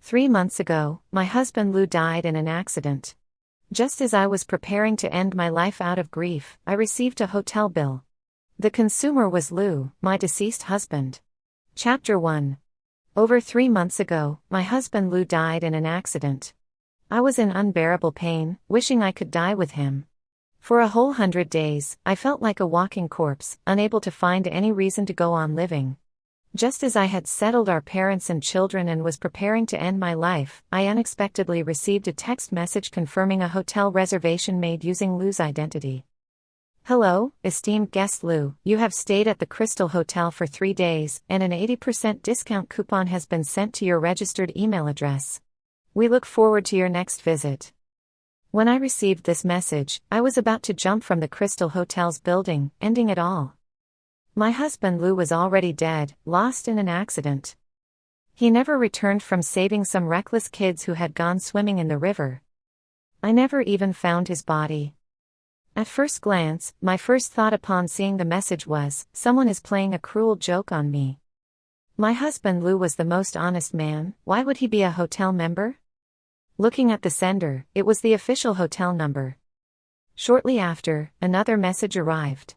3 months ago, my husband Lou died in an accident. Just as I was preparing to end my life out of grief, I received a hotel bill. The consumer was Lou, my deceased husband. Chapter 1. Over 3 months ago, my husband Lou died in an accident. I was in unbearable pain, wishing I could die with him. For a whole 100 days, I felt like a walking corpse, unable to find any reason to go on living. Just as I had settled our parents and children and was preparing to end my life, I unexpectedly received a text message confirming a hotel reservation made using Lou's identity. Hello, esteemed guest Lou, you have stayed at the Crystal Hotel for 3 days, and an 80% discount coupon has been sent to your registered email address. We look forward to your next visit. When I received this message, I was about to jump from the Crystal Hotel's building, ending it all. My husband Lou was already dead, lost in an accident. He never returned from saving some reckless kids who had gone swimming in the river. I never even found his body. At first glance, my first thought upon seeing the message was, someone is playing a cruel joke on me. My husband Lou was the most honest man, why would he be a hotel member? Looking at the sender, it was the official hotel number. Shortly after, another message arrived.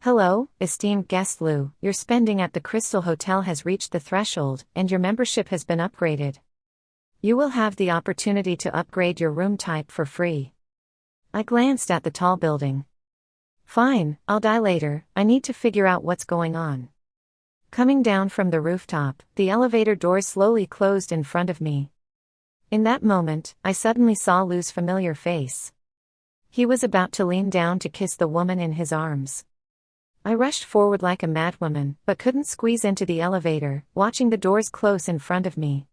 Hello, esteemed guest Lou, your spending at the Crystal Hotel has reached the threshold, and your membership has been upgraded. You will have the opportunity to upgrade your room type for free. I glanced at the tall building. Fine, I'll die later, I need to figure out what's going on. Coming down from the rooftop, the elevator doors slowly closed in front of me. In that moment, I suddenly saw Lou's familiar face. He was about to lean down to kiss the woman in his arms. I rushed forward like a madwoman, but couldn't squeeze into the elevator, watching the doors close in front of me.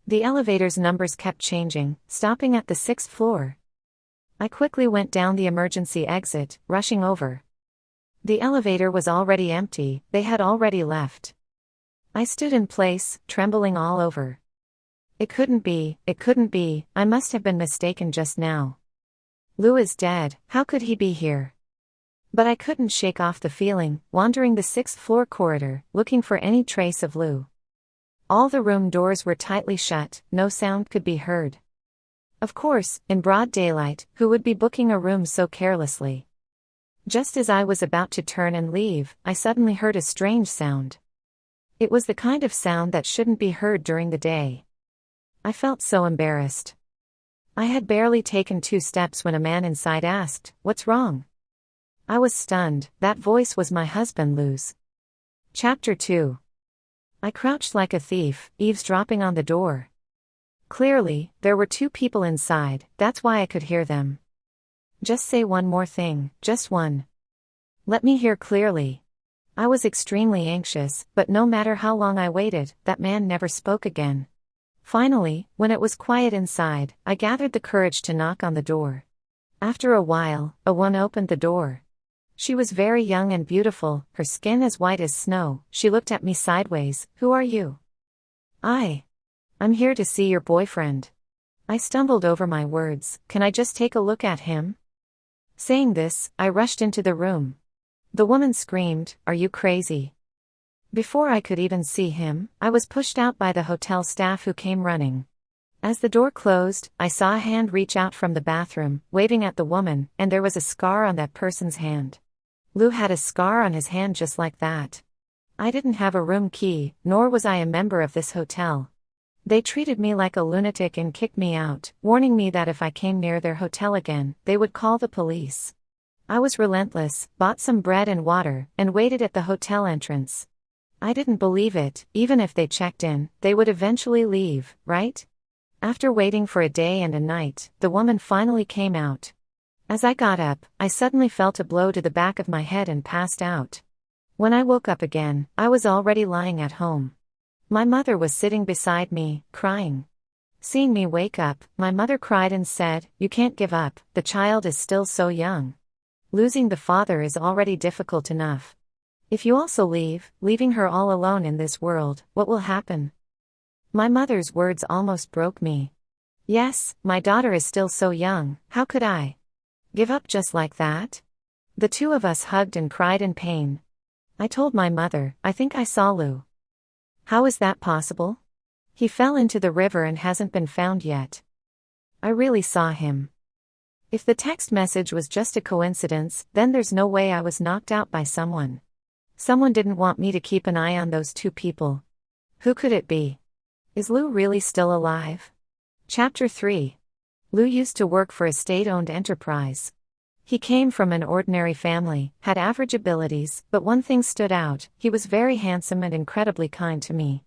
The elevator's numbers kept changing, stopping at the 6th floor. I quickly went down the emergency exit, rushing over. The elevator was already empty, they had already left. I stood in place, trembling all over. It couldn't be, I must have been mistaken just now. Lou is dead, how could he be here? But I couldn't shake off the feeling, wandering the 6th floor corridor, looking for any trace of Lou. All the room doors were tightly shut, no sound could be heard. Of course, in broad daylight, who would be booking a room so carelessly? Just as I was about to turn and leave, I suddenly heard a strange sound. It was the kind of sound that shouldn't be heard during the day. I felt so embarrassed. I had barely taken 2 steps when a man inside asked, "What's wrong?" I was stunned, that voice was my husband Lou's. Chapter 2. I crouched like a thief, eavesdropping on the door. Clearly, there were 2 people inside, that's why I could hear them. Just say one more thing, just one. Let me hear clearly. I was extremely anxious, but no matter how long I waited, that man never spoke again. Finally, when it was quiet inside, I gathered the courage to knock on the door. After a while, a woman opened the door. She was very young and beautiful, her skin as white as snow. She looked at me sideways. "Who are you?" I'm here to see your boyfriend. I stumbled over my words. "Can I just take a look at him?" Saying this, I rushed into the room. The woman screamed, "Are you crazy?" Before I could even see him, I was pushed out by the hotel staff who came running. As the door closed, I saw a hand reach out from the bathroom, waving at the woman, and there was a scar on that person's hand. Lou had a scar on his hand just like that. I didn't have a room key, nor was I a member of this hotel. They treated me like a lunatic and kicked me out, warning me that if I came near their hotel again, they would call the police. I was relentless, bought some bread and water, and waited at the hotel entrance. I didn't believe it, even if they checked in, they would eventually leave, right? After waiting for a day and a night, the woman finally came out. As I got up, I suddenly felt a blow to the back of my head and passed out. When I woke up again, I was already lying at home. My mother was sitting beside me, crying. Seeing me wake up, my mother cried and said, "You can't give up, the child is still so young. Losing the father is already difficult enough. If you also leaving her all alone in this world, what will happen?" My mother's words almost broke me. Yes, my daughter is still so young, how could I give up just like that? The 2 of us hugged and cried in pain. I told my mother, "I think I saw Lou." "How is that possible?" He fell into the river and hasn't been found yet. I really saw him. If the text message was just a coincidence, then there's no way I was knocked out by someone. Someone didn't want me to keep an eye on those two people. Who could it be? Is Lou really still alive? Chapter 3. Lou used to work for a state-owned enterprise. He came from an ordinary family, had average abilities, but one thing stood out: he was very handsome and incredibly kind to me.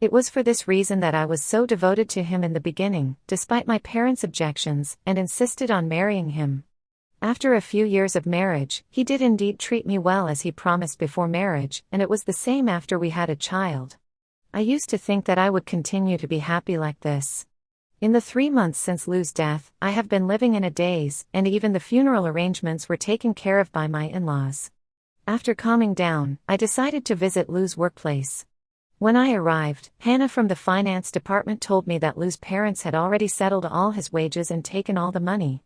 It was for this reason that I was so devoted to him in the beginning, despite my parents' objections, and insisted on marrying him. After a few years of marriage, he did indeed treat me well as he promised before marriage, and it was the same after we had a child. I used to think that I would continue to be happy like this. In the 3 months since Lou's death, I have been living in a daze, and even the funeral arrangements were taken care of by my in-laws. After calming down, I decided to visit Lou's workplace. When I arrived, Hannah from the finance department told me that Lou's parents had already settled all his wages and taken all the money.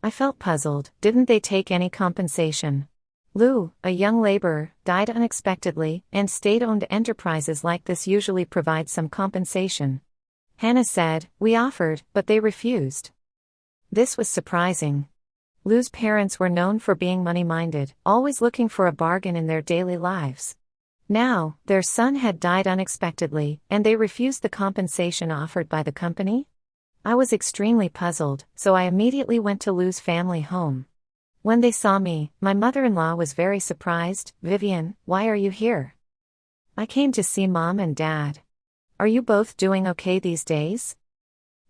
I felt puzzled. Didn't they take any compensation? Lou, a young laborer, died unexpectedly, and state-owned enterprises like this usually provide some compensation. Hannah said, "We offered, but they refused." This was surprising. Lou's parents were known for being money-minded, always looking for a bargain in their daily lives. Now, their son had died unexpectedly, and they refused the compensation offered by the company? I was extremely puzzled, so I immediately went to Lou's family home. When they saw me, my mother-in-law was very surprised. "Vivian, why are you here?" "I came to see Mom and Dad. Are you both doing okay these days?"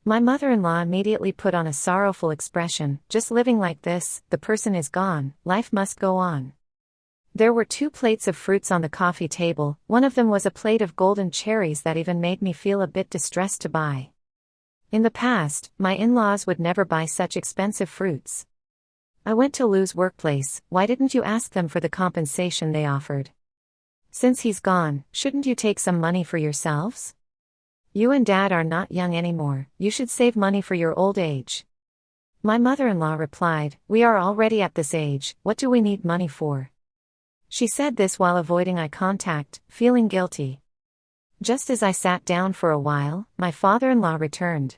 My mother-in-law immediately put on a sorrowful expression. "Just living like this, the person is gone, life must go on." There were 2 plates of fruits on the coffee table. One of them was a plate of golden cherries that even made me feel a bit distressed to buy. In the past, my in-laws would never buy such expensive fruits. I went to Lou's workplace. "Why didn't you ask them for the compensation they offered? Since he's gone, shouldn't you take some money for yourselves? You and Dad are not young anymore, you should save money for your old age." My mother-in-law replied, "We are already at this age, what do we need money for?" She said this while avoiding eye contact, feeling guilty. Just as I sat down for a while, my father-in-law returned.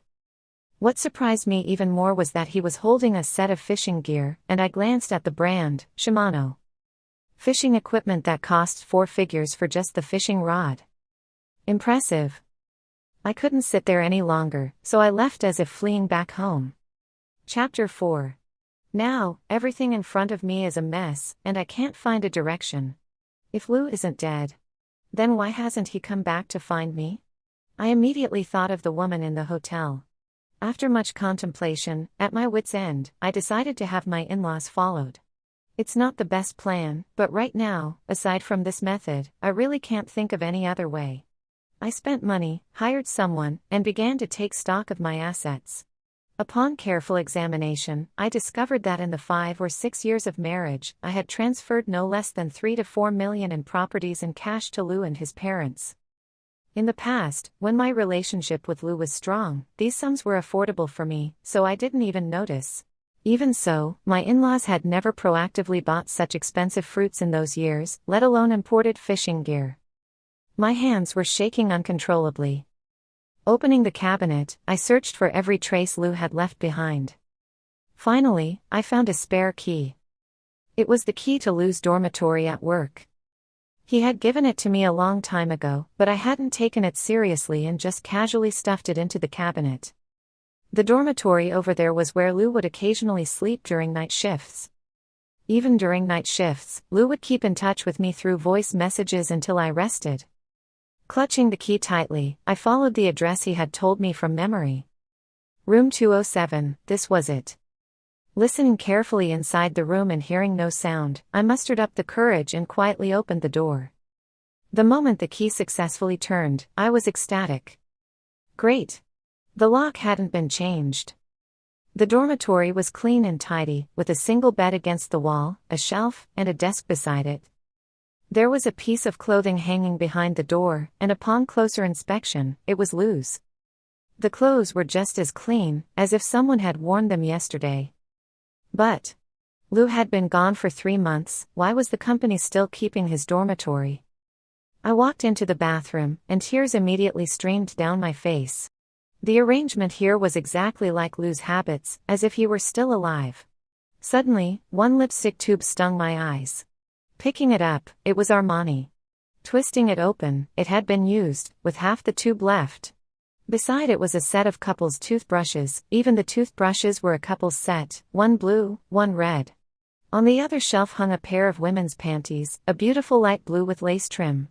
What surprised me even more was that he was holding a set of fishing gear, and I glanced at the brand, Shimano. Fishing equipment that costs 4 figures for just the fishing rod. Impressive. I couldn't sit there any longer, so I left as if fleeing back home. Chapter 4. Now, everything in front of me is a mess, and I can't find a direction. If Lou isn't dead, then why hasn't he come back to find me? I immediately thought of the woman in the hotel. After much contemplation, at my wit's end, I decided to have my in-laws followed. It's not the best plan, but right now, aside from this method, I really can't think of any other way. I spent money, hired someone, and began to take stock of my assets. Upon careful examination, I discovered that in the 5 or 6 years of marriage, I had transferred no less than 3 to 4 million in properties and cash to Lou and his parents. In the past, when my relationship with Lou was strong, these sums were affordable for me, so I didn't even notice. Even so, my in-laws had never proactively bought such expensive fruits in those years, let alone imported fishing gear. My hands were shaking uncontrollably. Opening the cabinet, I searched for every trace Lou had left behind. Finally, I found a spare key. It was the key to Lou's dormitory at work. He had given it to me a long time ago, but I hadn't taken it seriously and just casually stuffed it into the cabinet. The dormitory over there was where Lou would occasionally sleep during night shifts. Even during night shifts, Lou would keep in touch with me through voice messages until I rested. Clutching the key tightly, I followed the address he had told me from memory. Room 207, this was it. Listening carefully inside the room and hearing no sound, I mustered up the courage and quietly opened the door. The moment the key successfully turned, I was ecstatic. Great! The lock hadn't been changed. The dormitory was clean and tidy, with a single bed against the wall, a shelf, and a desk beside it. There was a piece of clothing hanging behind the door, and upon closer inspection, it was Lou's. The clothes were just as clean, as if someone had worn them yesterday. But Lou had been gone for 3 months, why was the company still keeping his dormitory? I walked into the bathroom, and tears immediately streamed down my face. The arrangement here was exactly like Lou's habits, as if he were still alive. Suddenly, one lipstick tube stung my eyes. Picking it up, it was Armani. Twisting it open, it had been used, with half the tube left. Beside it was a set of couples' toothbrushes. Even the toothbrushes were a couple's set, one blue, one red. On the other shelf hung a pair of women's panties, a beautiful light blue with lace trim.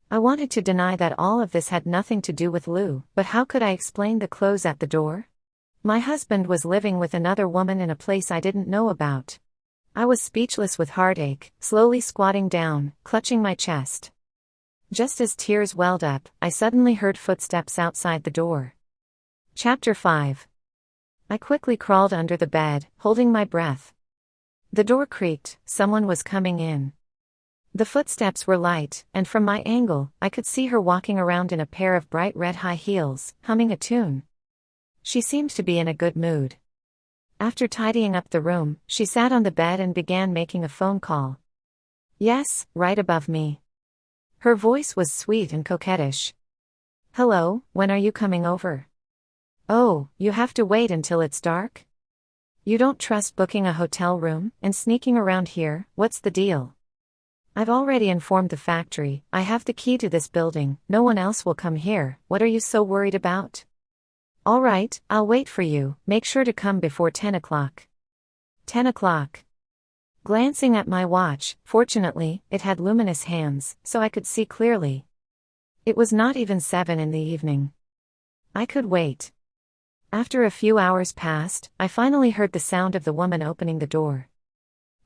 I wanted to deny that all of this had nothing to do with Lou, but how could I explain the clothes at the door? My husband was living with another woman in a place I didn't know about. I was speechless with heartache, slowly squatting down, clutching my chest. Just as tears welled up, I suddenly heard footsteps outside the door. Chapter 5. I quickly crawled under the bed, holding my breath. The door creaked, someone was coming in. The footsteps were light, and from my angle, I could see her walking around in a pair of bright red high heels, humming a tune. She seemed to be in a good mood. After tidying up the room, she sat on the bed and began making a phone call. Yes, right above me. Her voice was sweet and coquettish. Hello, when are you coming over? Oh, you have to wait until it's dark? You don't trust booking a hotel room and sneaking around here, what's the deal? I've already informed the factory, I have the key to this building, no one else will come here, what are you so worried about? All right, I'll wait for you, make sure to come before 10 o'clock. 10 o'clock. Glancing at my watch, fortunately, it had luminous hands, so I could see clearly. It was not even 7 in the evening. I could wait. After a few hours passed, I finally heard the sound of the woman opening the door.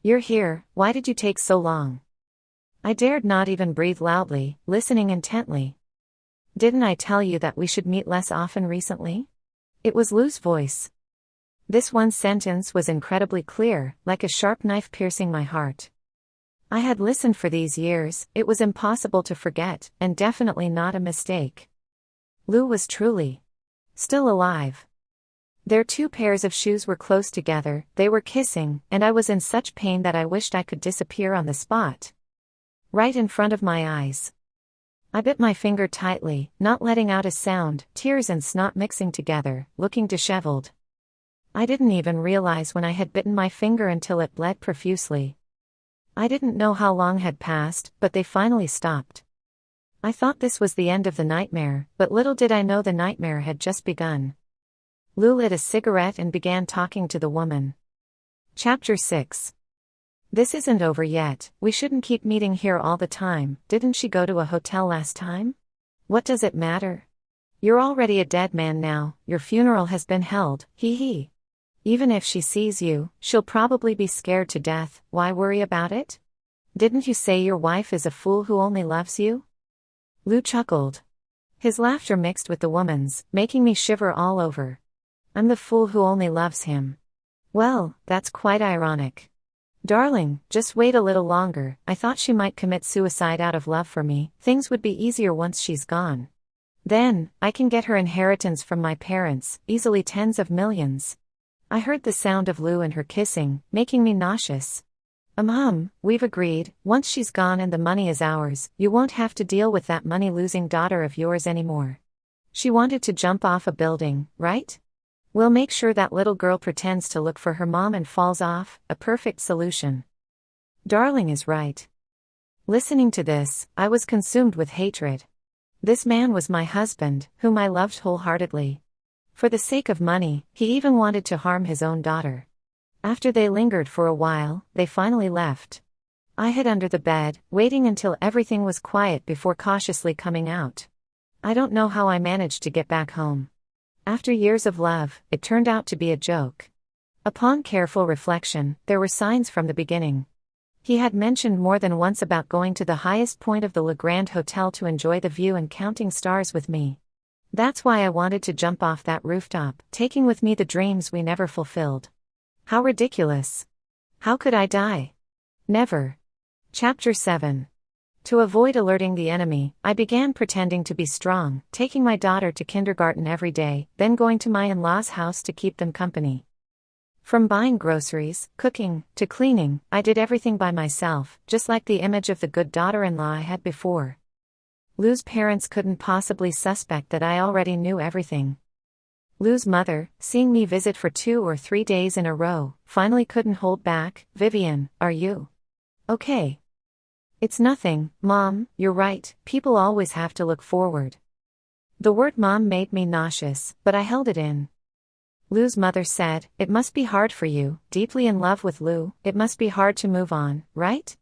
You're here, why did you take so long? I dared not even breathe loudly, listening intently. Didn't I tell you that we should meet less often recently? It was Lou's voice. This one sentence was incredibly clear, like a sharp knife piercing my heart. I had listened for these years, it was impossible to forget, and definitely not a mistake. Lou was truly still alive. Their two pairs of shoes were close together, they were kissing, and I was in such pain that I wished I could disappear on the spot. Right in front of my eyes. I bit my finger tightly, not letting out a sound, tears and snot mixing together, looking disheveled. I didn't even realize when I had bitten my finger until it bled profusely. I didn't know how long had passed, but they finally stopped. I thought this was the end of the nightmare, but little did I know the nightmare had just begun. Lou lit a cigarette and began talking to the woman. Chapter 6. This isn't over yet, we shouldn't keep meeting here all the time, didn't she go to a hotel last time? What does it matter? You're already a dead man now, your funeral has been held, hee hee. Even if she sees you, she'll probably be scared to death, why worry about it? Didn't you say your wife is a fool who only loves you? Lou chuckled. His laughter mixed with the woman's, making me shiver all over. I'm the fool who only loves him. Well, that's quite ironic. Darling, just wait a little longer, I thought she might commit suicide out of love for me, things would be easier once she's gone. Then, I can get her inheritance from my parents, easily tens of millions. I heard the sound of Lou and her kissing, making me nauseous. We've agreed, once she's gone and the money is ours, you won't have to deal with that money-losing daughter of yours anymore. She wanted to jump off a building, right? We'll make sure that little girl pretends to look for her mom and falls off, a perfect solution. Darling is right. Listening to this, I was consumed with hatred. This man was my husband, whom I loved wholeheartedly. For the sake of money, he even wanted to harm his own daughter. After they lingered for a while, they finally left. I hid under the bed, waiting until everything was quiet before cautiously coming out. I don't know how I managed to get back home. After years of love, it turned out to be a joke. Upon careful reflection, there were signs from the beginning. He had mentioned more than once about going to the highest point of the Le Grand Hotel to enjoy the view and counting stars with me. That's why I wanted to jump off that rooftop, taking with me the dreams we never fulfilled. How ridiculous. How could I die? Never. Chapter 7. To avoid alerting the enemy, I began pretending to be strong, taking my daughter to kindergarten every day, then going to my in-laws' house to keep them company. From buying groceries, cooking, to cleaning, I did everything by myself, just like the image of the good daughter-in-law I had before. Lou's parents couldn't possibly suspect that I already knew everything. Lou's mother, seeing me visit for 2 or 3 days in a row, finally couldn't hold back. "Vivian, are you okay?" "It's nothing, Mom, you're right, people always have to look forward." The word mom made me nauseous, but I held it in. Lou's mother said, "It must be hard for you, deeply in love with Lou, it must be hard to move on, right?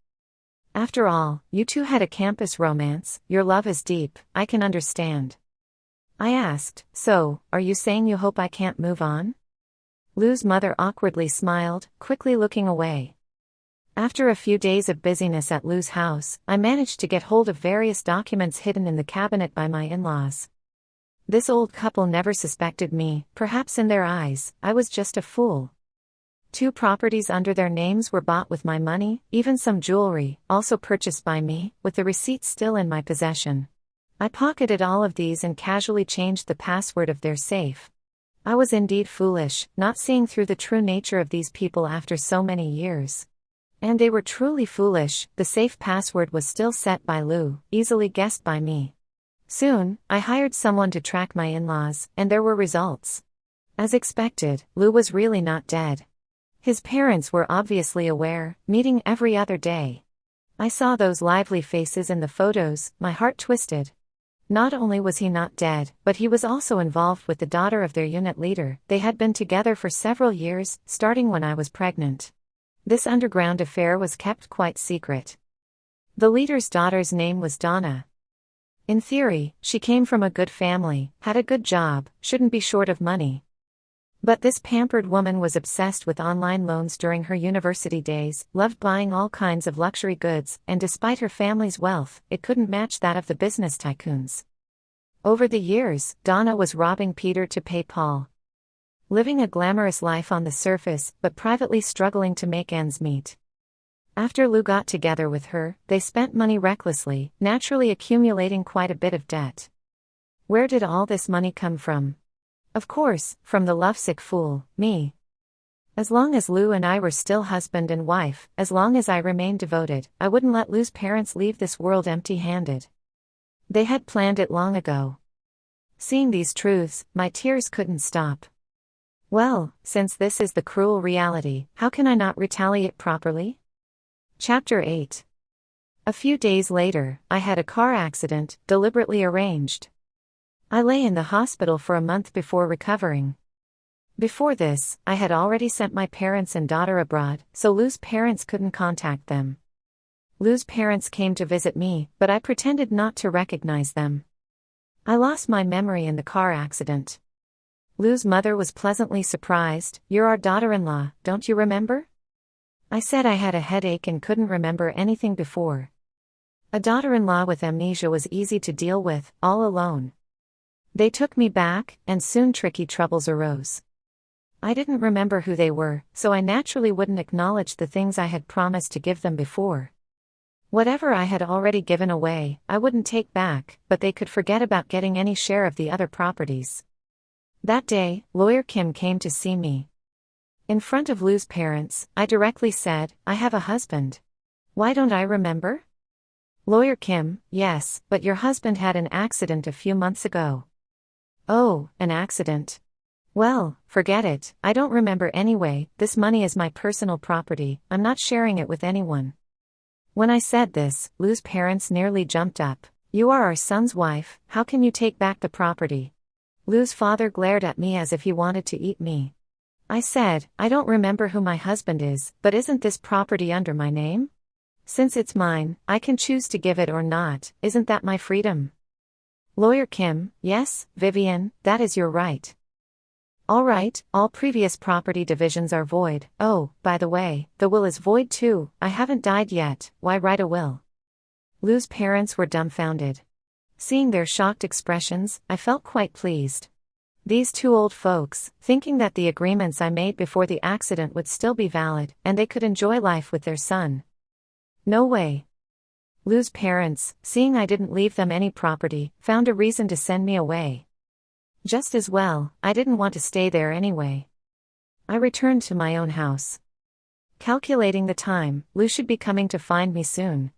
After all, you two had a campus romance, your love is deep, I can understand." I asked, "So, are you saying you hope I can't move on?" Lou's mother awkwardly smiled, quickly looking away. After a few days of busyness at Lou's house, I managed to get hold of various documents hidden in the cabinet by my in-laws. This old couple never suspected me, perhaps in their eyes, I was just a fool. 2 properties under their names were bought with my money, even some jewelry, also purchased by me, with the receipts still in my possession. I pocketed all of these and casually changed the password of their safe. I was indeed foolish, not seeing through the true nature of these people after so many years. And they were truly foolish. The safe password was still set by Lou, easily guessed by me. Soon, I hired someone to track my in-laws, and there were results. As expected, Lou was really not dead. His parents were obviously aware, meeting every other day. I saw those lively faces in the photos, my heart twisted. Not only was he not dead, but he was also involved with the daughter of their unit leader. They had been together for several years, starting when I was pregnant. This underground affair was kept quite secret. The leader's daughter's name was Donna. In theory, she came from a good family, had a good job, shouldn't be short of money. But this pampered woman was obsessed with online loans during her university days, loved buying all kinds of luxury goods, and despite her family's wealth, it couldn't match that of the business tycoons. Over the years, Donna was robbing Peter to pay Paul. Living a glamorous life on the surface, but privately struggling to make ends meet. After Lou got together with her, they spent money recklessly, naturally accumulating quite a bit of debt. Where did all this money come from? Of course, from the lovesick fool, me. As long as Lou and I were still husband and wife, as long as I remained devoted, I wouldn't let Lou's parents leave this world empty-handed. They had planned it long ago. Seeing these truths, my tears couldn't stop. Well, since this is the cruel reality, how can I not retaliate properly? Chapter 8. A few days later, I had a car accident, deliberately arranged. I lay in the hospital for a month before recovering. Before this, I had already sent my parents and daughter abroad, so Lou's parents couldn't contact them. Lou's parents came to visit me, but I pretended not to recognize them. I lost my memory in the car accident. Lou's mother was pleasantly surprised. "You're our daughter-in-law, don't you remember?" I said I had a headache and couldn't remember anything before. A daughter-in-law with amnesia was easy to deal with, all alone. They took me back, and soon tricky troubles arose. I didn't remember who they were, so I naturally wouldn't acknowledge the things I had promised to give them before. Whatever I had already given away, I wouldn't take back, but they could forget about getting any share of the other properties. That day, Lawyer Kim came to see me. In front of Lou's parents, I directly said, "I have a husband. Why don't I remember?" Lawyer Kim: "Yes, but your husband had an accident a few months ago." "Oh, an accident? Well, forget it, I don't remember anyway. This money is my personal property, I'm not sharing it with anyone." When I said this, Lou's parents nearly jumped up. "You are our son's wife, how can you take back the property?" Lou's father glared at me as if he wanted to eat me. I said, "I don't remember who my husband is, but isn't this property under my name? Since it's mine, I can choose to give it or not, isn't that my freedom?" Lawyer Kim: "Yes, Vivian, that is your right." "All right, all previous property divisions are void. Oh, by the way, the will is void too, I haven't died yet, why write a will?" Lou's parents were dumbfounded. Seeing their shocked expressions, I felt quite pleased. These 2 old folks, thinking that the agreements I made before the accident would still be valid, and they could enjoy life with their son. No way. Lou's parents, seeing I didn't leave them any property, found a reason to send me away. Just as well, I didn't want to stay there anyway. I returned to my own house. Calculating the time, Lou should be coming to find me soon.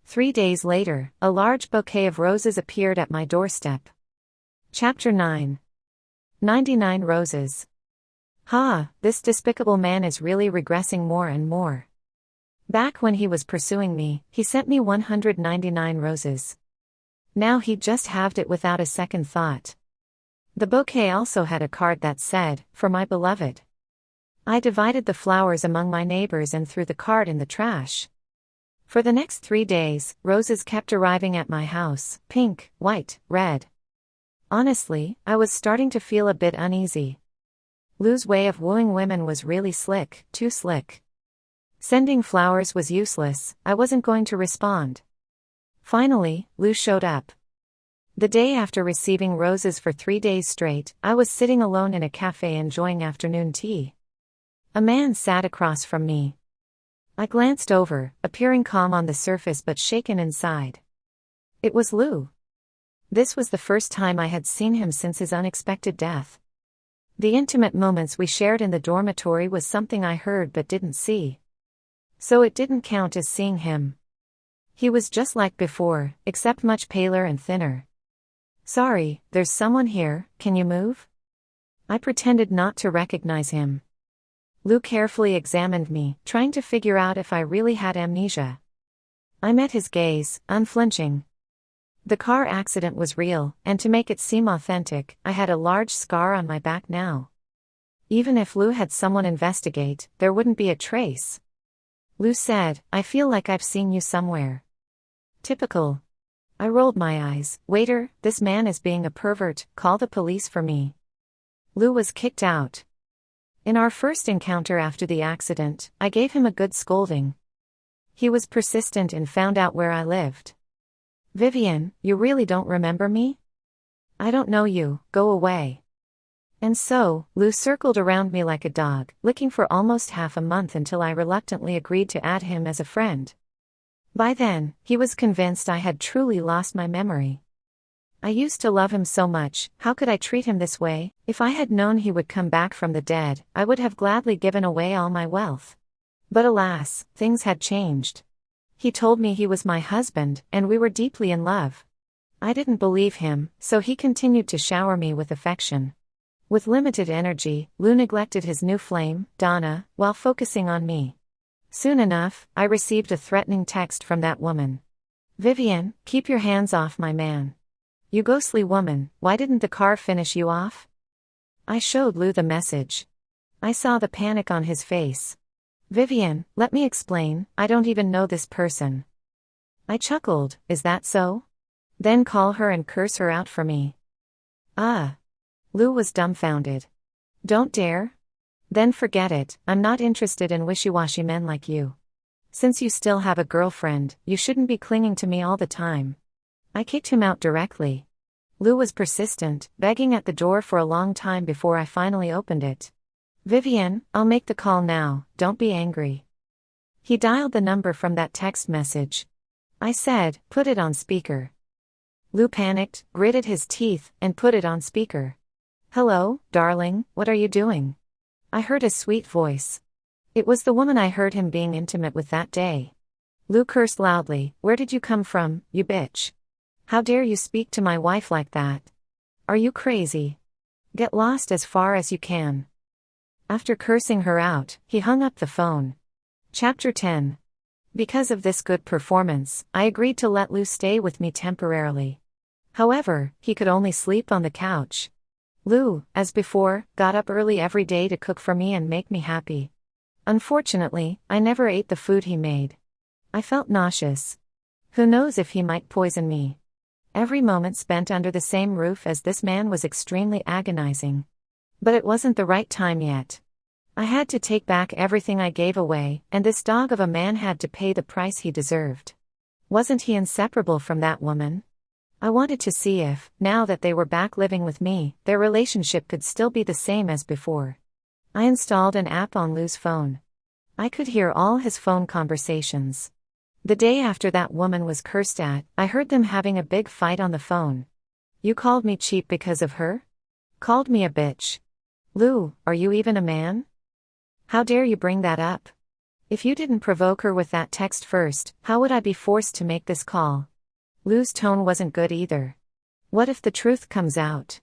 3 days later, a large bouquet of roses appeared at my doorstep. Chapter 9. 99 Roses. This despicable man is really regressing more and more. Back when he was pursuing me, he sent me 199 roses. Now he just halved it without a second thought. The bouquet also had a card that said, "For my beloved." I divided the flowers among my neighbors and threw the card in the trash. For the next 3 days, roses kept arriving at my house, pink, white, red. Honestly, I was starting to feel a bit uneasy. Lou's way of wooing women was really slick, too slick. Sending flowers was useless, I wasn't going to respond. Finally, Lou showed up. The day after receiving roses for 3 days straight, I was sitting alone in a cafe enjoying afternoon tea. A man sat across from me. I glanced over, appearing calm on the surface but shaken inside. It was Lou. This was the first time I had seen him since his unexpected death. The intimate moments we shared in the dormitory was something I heard but didn't see. So it didn't count as seeing him. He was just like before, except much paler and thinner. "Sorry, there's someone here, can you move?" I pretended not to recognize him. Lou carefully examined me, trying to figure out if I really had amnesia. I met his gaze, unflinching. The car accident was real, and to make it seem authentic, I had a large scar on my back now. Even if Lou had someone investigate, there wouldn't be a trace. Lou said, "I feel like I've seen you somewhere." Typical. I rolled my eyes. "Waiter, this man is being a pervert, call the police for me." Lou was kicked out. In our first encounter after the accident, I gave him a good scolding. He was persistent and found out where I lived. "Vivian, you really don't remember me? I don't know you, go away." And so, Lou circled around me like a dog, licking for almost half a month until I reluctantly agreed to add him as a friend. By then, he was convinced I had truly lost my memory. I used to love him so much, how could I treat him this way? If I had known he would come back from the dead, I would have gladly given away all my wealth. But alas, things had changed. He told me he was my husband, and we were deeply in love. I didn't believe him, so he continued to shower me with affection. With limited energy, Lou neglected his new flame, Donna, while focusing on me. Soon enough, I received a threatening text from that woman. "Vivian, keep your hands off my man. You ghostly woman, why didn't the car finish you off?" I showed Lou the message. I saw the panic on his face. "Vivian, let me explain, I don't even know this person." I chuckled, "Is that so? Then call her and curse her out for me." Lou was dumbfounded. "Don't dare? Then forget it, I'm not interested in wishy-washy men like you. Since you still have a girlfriend, you shouldn't be clinging to me all the time." I kicked him out directly. Lou was persistent, begging at the door for a long time before I finally opened it. "Vivian, I'll make the call now, don't be angry." He dialed the number from that text message. I said, "Put it on speaker." Lou panicked, gritted his teeth, and put it on speaker. "Hello, darling, what are you doing?" I heard a sweet voice. It was the woman I heard him being intimate with that day. Lou cursed loudly, "Where did you come from, you bitch? How dare you speak to my wife like that? Are you crazy? Get lost as far as you can." After cursing her out, he hung up the phone. Chapter 10. Because of this good performance, I agreed to let Lou stay with me temporarily. However, he could only sleep on the couch. Lou, as before, got up early every day to cook for me and make me happy. Unfortunately, I never ate the food he made. I felt nauseous. Who knows if he might poison me? Every moment spent under the same roof as this man was extremely agonizing. But it wasn't the right time yet. I had to take back everything I gave away, and this dog of a man had to pay the price he deserved. Wasn't he inseparable from that woman? I wanted to see if, now that they were back living with me, their relationship could still be the same as before. I installed an app on Lou's phone. I could hear all his phone conversations. The day after that woman was cursed at, I heard them having a big fight on the phone. "You called me cheap because of her? Called me a bitch. Lou, are you even a man? How dare you bring that up? If you didn't provoke her with that text first, how would I be forced to make this call? Lou's tone wasn't good either. What if the truth comes out?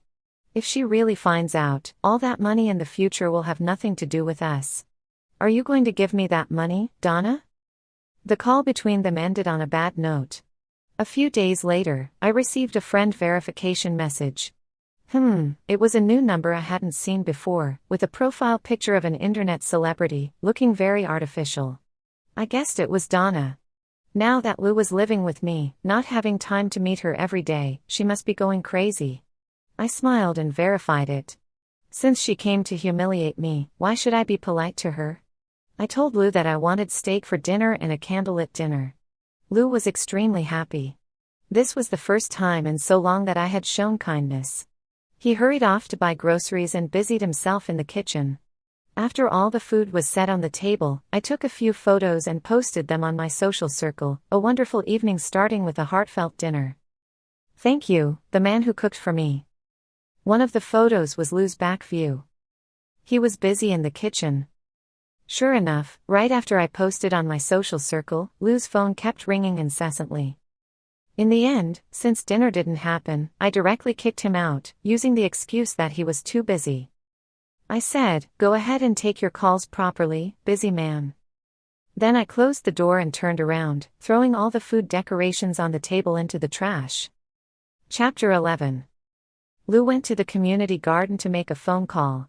If she really finds out, all that money in the future will have nothing to do with us. Are you going to give me that money, Donna? The call between them ended on a bad note. A few days later, I received a friend verification message. It was a new number I hadn't seen before, with a profile picture of an internet celebrity, looking very artificial. I guessed it was Donna. Now that Lou was living with me, not having time to meet her every day, she must be going crazy. I smiled and verified it. Since she came to humiliate me, why should I be polite to her? I told Lou that I wanted steak for dinner and a candlelit dinner. Lou was extremely happy. This was the first time in so long that I had shown kindness. He hurried off to buy groceries and busied himself in the kitchen. After all the food was set on the table, I took a few photos and posted them on my social circle. A wonderful evening starting with a heartfelt dinner. Thank you, the man who cooked for me. One of the photos was Lou's back view. He was busy in the kitchen. Sure enough, right after I posted on my social circle, Lou's phone kept ringing incessantly. In the end, since dinner didn't happen, I directly kicked him out, using the excuse that he was too busy. I said, "Go ahead and take your calls properly, busy man." Then I closed the door and turned around, throwing all the food decorations on the table into the trash. Chapter 11. Lou went to the community garden to make a phone call.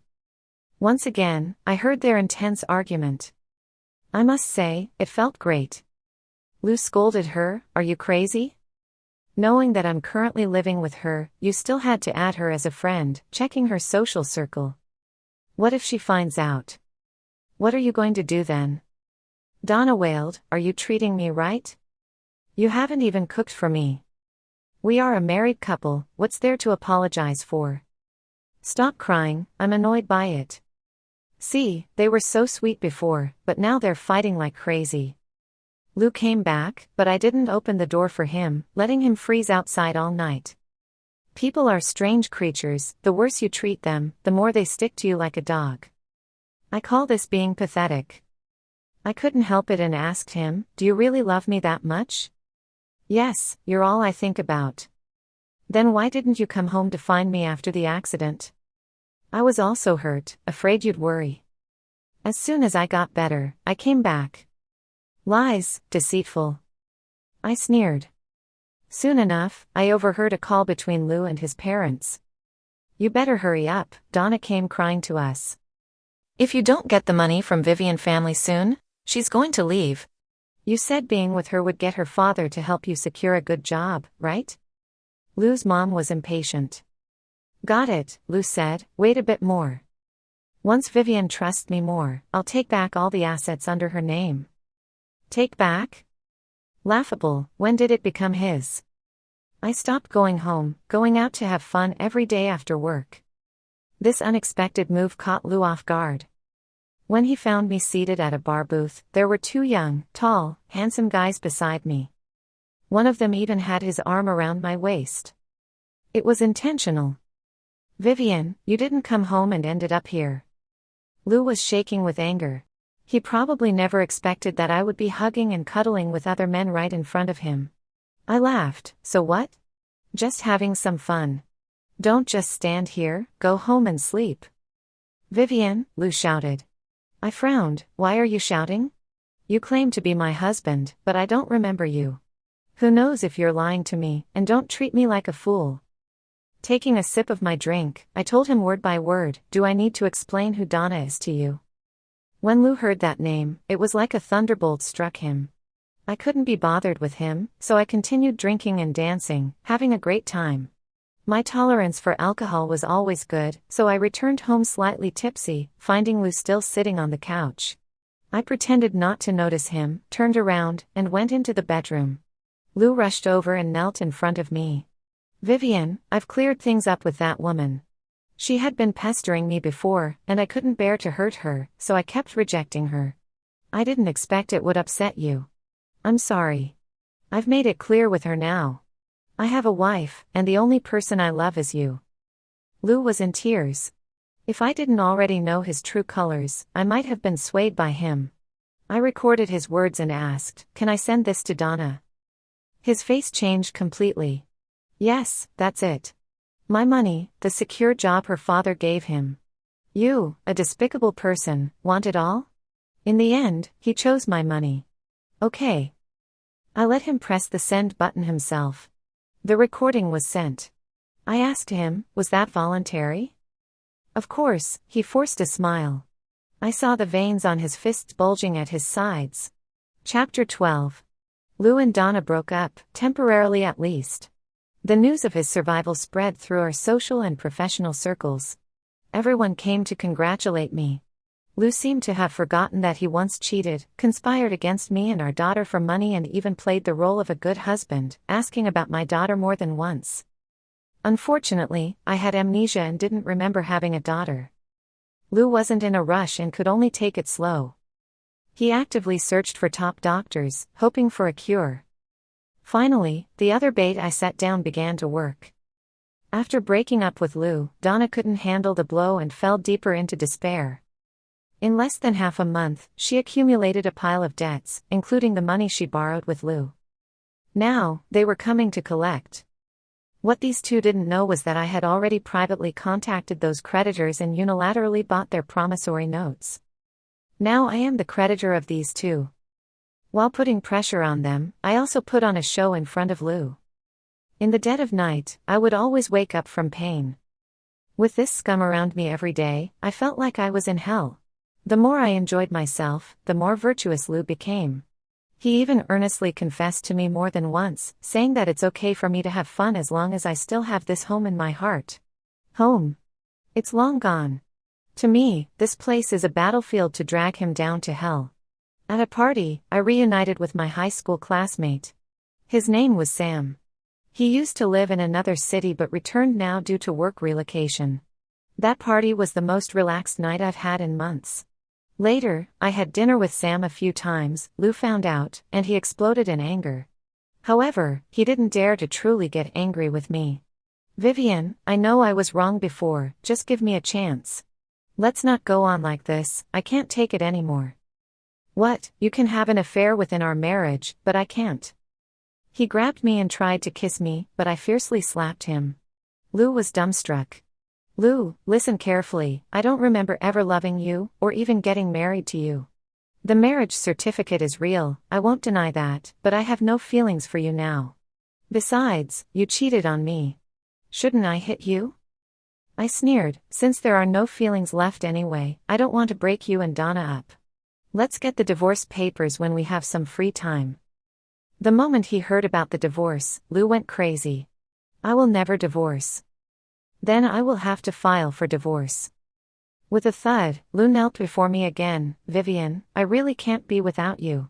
Once again, I heard their intense argument. I must say, it felt great. Lou scolded her, "Are you crazy? Knowing that I'm currently living with her, you still had to add her as a friend, checking her social circle. What if she finds out? What are you going to do then?" Donna wailed, "Are you treating me right? You haven't even cooked for me. We are a married couple, what's there to apologize for? Stop crying, I'm annoyed by it. See, they were so sweet before, but now they're fighting like crazy." Lou came back, but I didn't open the door for him, letting him freeze outside all night. People are strange creatures, the worse you treat them, the more they stick to you like a dog. I call this being pathetic. I couldn't help it and asked him, "Do you really love me that much?" "Yes, you're all I think about." "Then why didn't you come home to find me after the accident?" "I was also hurt, afraid you'd worry. As soon as I got better, I came back." "Lies, deceitful." I sneered. Soon enough, I overheard a call between Lou and his parents. "You better hurry up," Donna came crying to us. "If you don't get the money from Vivian family soon, she's going to leave. You said being with her would get her father to help you secure a good job, right?" Lou's mom was impatient. "Got it," Lou said, "wait a bit more. Once Vivian trusts me more, I'll take back all the assets under her name." Take back? Laughable, when did it become his? I stopped going home, going out to have fun every day after work. This unexpected move caught Lou off guard. When he found me seated at a bar booth, there were two young, tall, handsome guys beside me. One of them even had his arm around my waist. It was intentional. "Vivian, you didn't come home and ended up here." Lou was shaking with anger. He probably never expected that I would be hugging and cuddling with other men right in front of him. I laughed, "So what? Just having some fun. Don't just stand here, go home and sleep." "Vivian," Lou shouted. I frowned. "Why are you shouting? You claim to be my husband, but I don't remember you. Who knows if you're lying to me, and don't treat me like a fool." Taking a sip of my drink, I told him word by word, "Do I need to explain who Donna is to you?" When Lou heard that name, it was like a thunderbolt struck him. I couldn't be bothered with him, so I continued drinking and dancing, having a great time. My tolerance for alcohol was always good, so I returned home slightly tipsy, finding Lou still sitting on the couch. I pretended not to notice him, turned around, and went into the bedroom. Lou rushed over and knelt in front of me. "Vivian, I've cleared things up with that woman. She had been pestering me before, and I couldn't bear to hurt her, so I kept rejecting her. I didn't expect it would upset you. I'm sorry. I've made it clear with her now. I have a wife, and the only person I love is you." Lou was in tears. If I didn't already know his true colors, I might have been swayed by him. I recorded his words and asked, "Can I send this to Donna?" His face changed completely. "Yes, that's it. My money, the secure job her father gave him. You, a despicable person, want it all?" In the end, he chose my money. Okay. I let him press the send button himself. The recording was sent. I asked him, "Was that voluntary?" Of course, he forced a smile. I saw the veins on his fists bulging at his sides. Chapter 12. Lou and Donna broke up, temporarily at least. The news of his survival spread through our social and professional circles. Everyone came to congratulate me. Lou seemed to have forgotten that he once cheated, conspired against me and our daughter for money, and even played the role of a good husband, asking about my daughter more than once. Unfortunately, I had amnesia and didn't remember having a daughter. Lou wasn't in a rush and could only take it slow. He actively searched for top doctors, hoping for a cure. Finally, the other bait I set down began to work. After breaking up with Lou, Donna couldn't handle the blow and fell deeper into despair. In less than half a month, she accumulated a pile of debts, including the money she borrowed with Lou. Now, they were coming to collect. What these two didn't know was that I had already privately contacted those creditors and unilaterally bought their promissory notes. Now I am the creditor of these two. While putting pressure on them, I also put on a show in front of Lou. In the dead of night, I would always wake up from pain. With this scum around me every day, I felt like I was in hell. The more I enjoyed myself, the more virtuous Lou became. He even earnestly confessed to me more than once, saying that it's okay for me to have fun as long as I still have this home in my heart. Home. It's long gone. To me, this place is a battlefield to drag him down to hell. At a party, I reunited with my high school classmate. His name was Sam. He used to live in another city but returned now due to work relocation. That party was the most relaxed night I've had in months. Later, I had dinner with Sam a few times. Lou found out, and he exploded in anger. However, he didn't dare to truly get angry with me. "Vivian, I know I was wrong before, just give me a chance. Let's not go on like this, I can't take it anymore." "What, you can have an affair within our marriage, but I can't." He grabbed me and tried to kiss me, but I fiercely slapped him. Lou was dumbstruck. "Lou, listen carefully, I don't remember ever loving you, or even getting married to you. The marriage certificate is real, I won't deny that, but I have no feelings for you now. Besides, you cheated on me. Shouldn't I hit you?" I sneered, "Since there are no feelings left anyway, I don't want to break you and Donna up. Let's get the divorce papers when we have some free time." The moment he heard about the divorce, Lou went crazy. "I will never divorce. Then I will have to file for divorce." With a thud, Lou knelt before me again. "Vivian, I really can't be without you.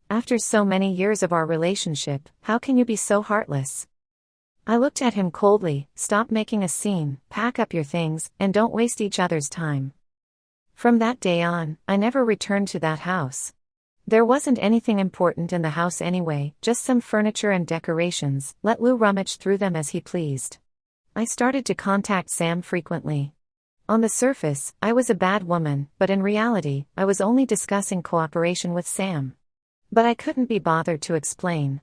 After so many years of our relationship, how can you be so heartless?" I looked at him coldly. "Stop making a scene, pack up your things, and don't waste each other's time." From that day on, I never returned to that house. There wasn't anything important in the house anyway, just some furniture and decorations. Let Lou rummage through them as he pleased. I started to contact Sam frequently. On the surface, I was a bad woman, but in reality, I was only discussing cooperation with Sam. But I couldn't be bothered to explain.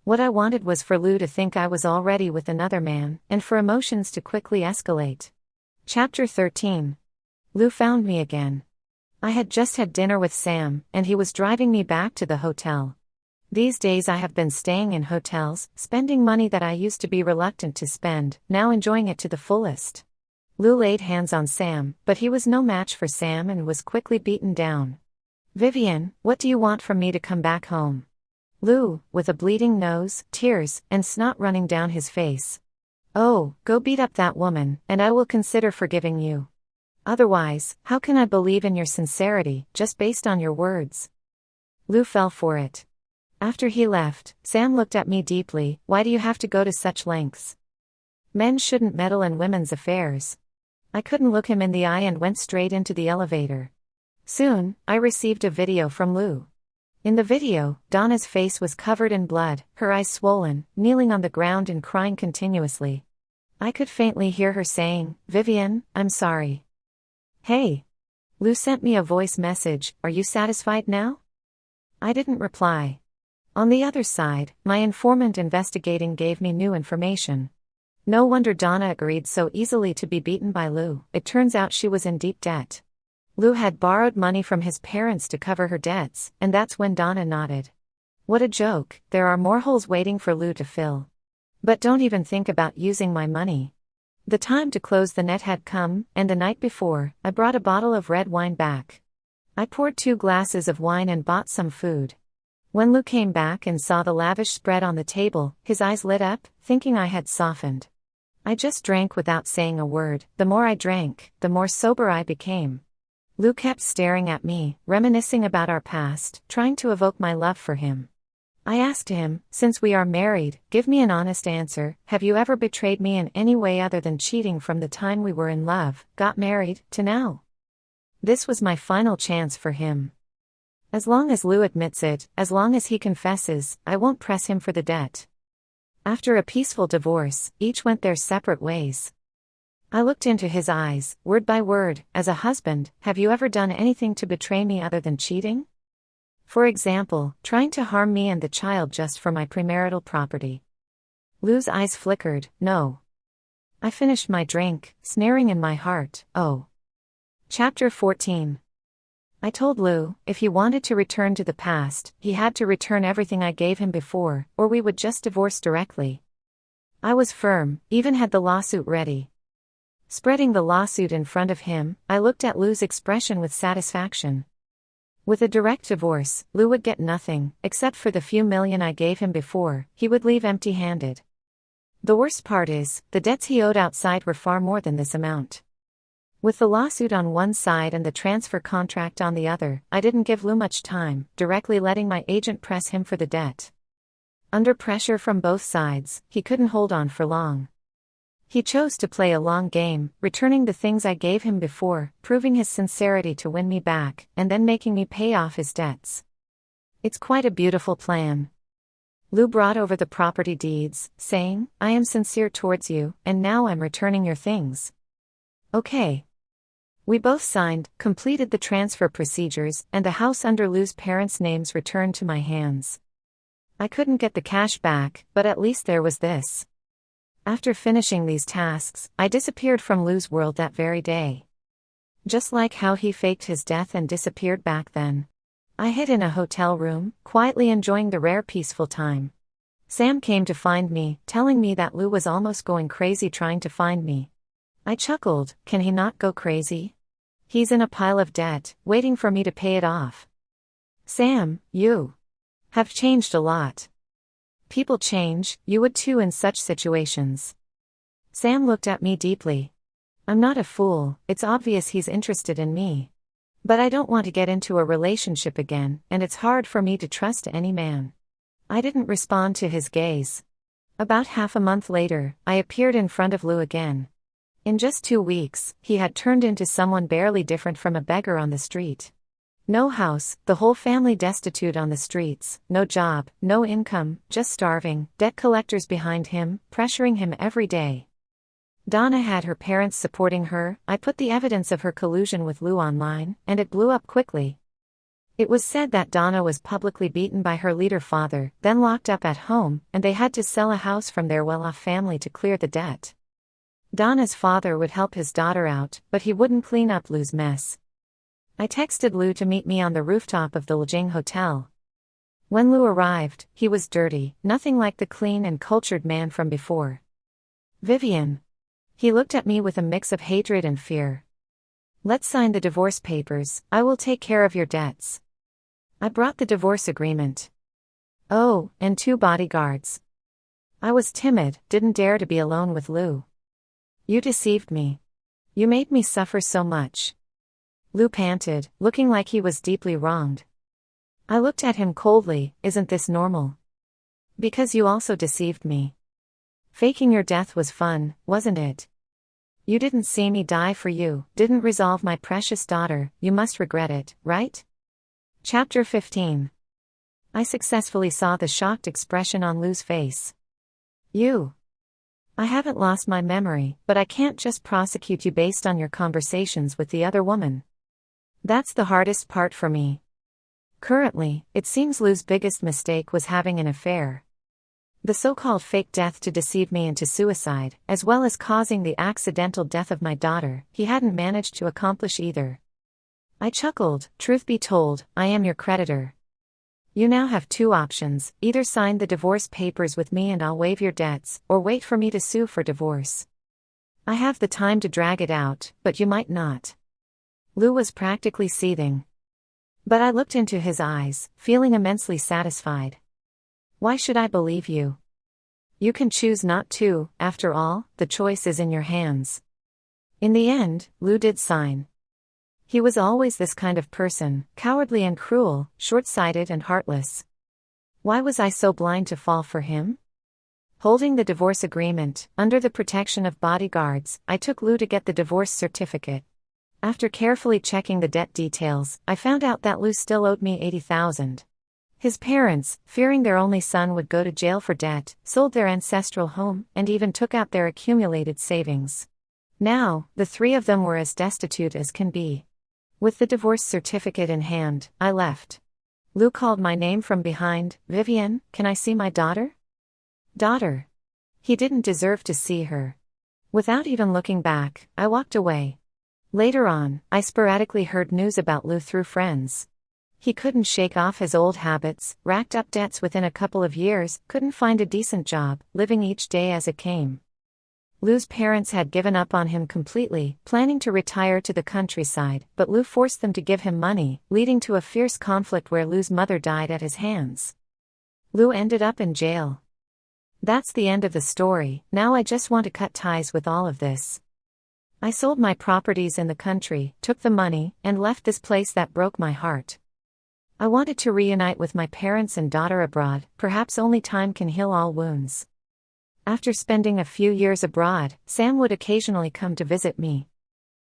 What I wanted was for Lou to think I was already with another man, and for emotions to quickly escalate. Chapter 13. Lou found me again. I had just had dinner with Sam, and he was driving me back to the hotel. These days I have been staying in hotels, spending money that I used to be reluctant to spend, now enjoying it to the fullest. Lou laid hands on Sam, but he was no match for Sam and was quickly beaten down. "Vivian, what do you want from me to come back home?" Lou, with a bleeding nose, tears, and snot running down his face. "Oh, go beat up that woman, and I will consider forgiving you. Otherwise, how can I believe in your sincerity, just based on your words?" Lou fell for it. After he left, Sam looked at me deeply. "Why do you have to go to such lengths? Men shouldn't meddle in women's affairs." I couldn't look him in the eye and went straight into the elevator. Soon, I received a video from Lou. In the video, Donna's face was covered in blood, her eyes swollen, kneeling on the ground and crying continuously. I could faintly hear her saying, "Vivian, I'm sorry." "Hey." Lou sent me a voice message. "Are you satisfied now?" I didn't reply. On the other side, my informant investigating gave me new information. No wonder Donna agreed so easily to be beaten by Lou. It turns out she was in deep debt. Lou had borrowed money from his parents to cover her debts, and that's when Donna nodded. What a joke, there are more holes waiting for Lou to fill. But don't even think about using my money. The time to close the net had come, and the night before, I brought a bottle of red wine back. I poured 2 glasses of wine and bought some food. When Lou came back and saw the lavish spread on the table, his eyes lit up, thinking I had softened. I just drank without saying a word. The more I drank, the more sober I became. Lou kept staring at me, reminiscing about our past, trying to evoke my love for him. I asked him, since we are married, give me an honest answer, have you ever betrayed me in any way other than cheating from the time we were in love, got married, to now? This was my final chance for him. As long as Lou admits it, as long as he confesses, I won't press him for the debt. After a peaceful divorce, each went their separate ways. I looked into his eyes, word by word, as a husband, have you ever done anything to betray me other than cheating? For example, trying to harm me and the child just for my premarital property. Lou's eyes flickered, no. I finished my drink, sneering in my heart, oh. Chapter 14. I told Lou, if he wanted to return to the past, he had to return everything I gave him before, or we would just divorce directly. I was firm, even had the lawsuit ready. Spreading the lawsuit in front of him, I looked at Lou's expression with satisfaction. With a direct divorce, Lou would get nothing, except for the few million I gave him before. He would leave empty-handed. The worst part is, the debts he owed outside were far more than this amount. With the lawsuit on one side and the transfer contract on the other, I didn't give Lou much time, directly letting my agent press him for the debt. Under pressure from both sides, he couldn't hold on for long. He chose to play a long game, returning the things I gave him before, proving his sincerity to win me back, and then making me pay off his debts. It's quite a beautiful plan. Lou brought over the property deeds, saying, I am sincere towards you, and now I'm returning your things. Okay. We both signed, completed the transfer procedures, and the house under Lou's parents' names returned to my hands. I couldn't get the cash back, but at least there was this. After finishing these tasks, I disappeared from Lou's world that very day. Just like how he faked his death and disappeared back then. I hid in a hotel room, quietly enjoying the rare peaceful time. Sam came to find me, telling me that Lou was almost going crazy trying to find me. I chuckled, can he not go crazy? He's in a pile of debt, waiting for me to pay it off. Sam, you have changed a lot. People change, you would too in such situations. Sam looked at me deeply. I'm not a fool, it's obvious he's interested in me. But I don't want to get into a relationship again, and it's hard for me to trust any man. I didn't respond to his gaze. About half a month later, I appeared in front of Lou again. In just 2 weeks, he had turned into someone barely different from a beggar on the street. No house, the whole family destitute on the streets, no job, no income, just starving, debt collectors behind him, pressuring him every day. Donna had her parents supporting her. I put the evidence of her collusion with Lou online, and it blew up quickly. It was said that Donna was publicly beaten by her leader father, then locked up at home, and they had to sell a house from their well-off family to clear the debt. Donna's father would help his daughter out, but he wouldn't clean up Lou's mess. I texted Lou to meet me on the rooftop of the Lajing Hotel. When Lou arrived, he was dirty, nothing like the clean and cultured man from before. Vivian. He looked at me with a mix of hatred and fear. Let's sign the divorce papers, I will take care of your debts. I brought the divorce agreement. Oh, and 2 bodyguards. I was timid, didn't dare to be alone with Lou. You deceived me. You made me suffer so much. Lou panted, looking like he was deeply wronged. I looked at him coldly, isn't this normal? Because you also deceived me. Faking your death was fun, wasn't it? You didn't see me die for you, didn't resolve my precious daughter, you must regret it, right? Chapter 15. I successfully saw the shocked expression on Lou's face. You. I haven't lost my memory, but I can't just prosecute you based on your conversations with the other woman. That's the hardest part for me. Currently, it seems Lou's biggest mistake was having an affair. The so-called fake death to deceive me into suicide, as well as causing the accidental death of my daughter, he hadn't managed to accomplish either. I chuckled. Truth be told, I am your creditor. You now have two options: either sign the divorce papers with me and I'll waive your debts, or wait for me to sue for divorce. I have the time to drag it out, but you might not. Lou was practically seething. But I looked into his eyes, feeling immensely satisfied. Why should I believe you? You can choose not to. After all, the choice is in your hands. In the end, Lou did sign. He was always this kind of person, cowardly and cruel, short-sighted and heartless. Why was I so blind to fall for him? Holding the divorce agreement, under the protection of bodyguards, I took Lou to get the divorce certificate. After carefully checking the debt details, I found out that Lou still owed me $80,000. His parents, fearing their only son would go to jail for debt, sold their ancestral home, and even took out their accumulated savings. Now, the three of them were as destitute as can be. With the divorce certificate in hand, I left. Lou called my name from behind. "Vivienne, can I see my daughter?" Daughter. He didn't deserve to see her. Without even looking back, I walked away. Later on, I sporadically heard news about Lou through friends. He couldn't shake off his old habits, racked up debts within a couple of years, couldn't find a decent job, living each day as it came. Lou's parents had given up on him completely, planning to retire to the countryside, but Lou forced them to give him money, leading to a fierce conflict where Lou's mother died at his hands. Lou ended up in jail. That's the end of the story. Now I just want to cut ties with all of this. I sold my properties in the country, took the money, and left this place that broke my heart. I wanted to reunite with my parents and daughter abroad. Perhaps only time can heal all wounds. After spending a few years abroad, Sam would occasionally come to visit me.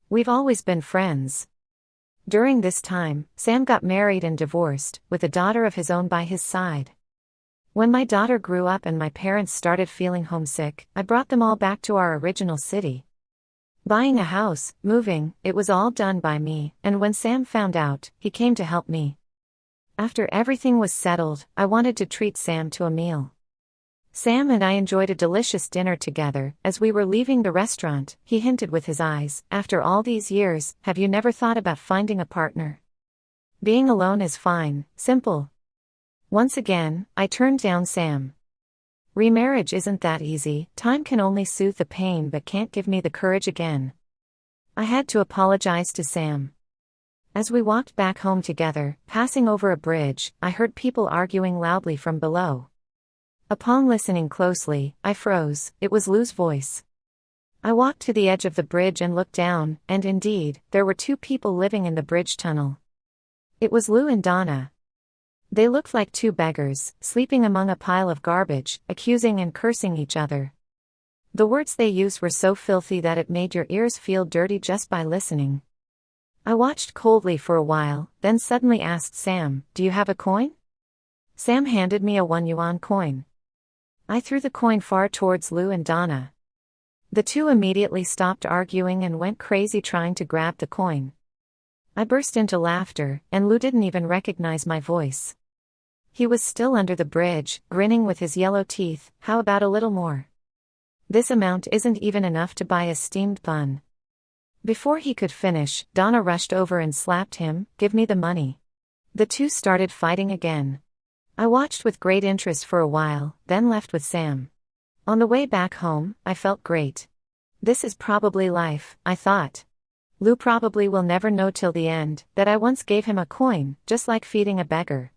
We've always been friends. During this time, Sam got married and divorced, with a daughter of his own by his side. When my daughter grew up and my parents started feeling homesick, I brought them all back to our original city. Buying a house, moving, it was all done by me, and when Sam found out, he came to help me. After everything was settled, I wanted to treat Sam to a meal. Sam and I enjoyed a delicious dinner together. As we were leaving the restaurant, he hinted with his eyes, "After all these years, have you never thought about finding a partner? Being alone is fine, simple." Once again, I turned down Sam. Remarriage isn't that easy. Time can only soothe the pain but can't give me the courage again. I had to apologize to Sam. As we walked back home together, passing over a bridge, I heard people arguing loudly from below. Upon listening closely, I froze. It was Lou's voice. I walked to the edge of the bridge and looked down, and indeed, there were two people living in the bridge tunnel. It was Lou and Donna. They looked like two beggars, sleeping among a pile of garbage, accusing and cursing each other. The words they used were so filthy that it made your ears feel dirty just by listening. I watched coldly for a while, then suddenly asked Sam, "Do you have a coin?" Sam handed me a 1 yuan coin. I threw the coin far towards Lou and Donna. The two immediately stopped arguing and went crazy trying to grab the coin. I burst into laughter, and Lou didn't even recognize my voice. He was still under the bridge, grinning with his yellow teeth. "How about a little more? This amount isn't even enough to buy a steamed bun." Before he could finish, Donna rushed over and slapped him. "Give me the money." The two started fighting again. I watched with great interest for a while, then left with Sam. On the way back home, I felt great. This is probably life, I thought. Lou probably will never know till the end that I once gave him a coin, just like feeding a beggar.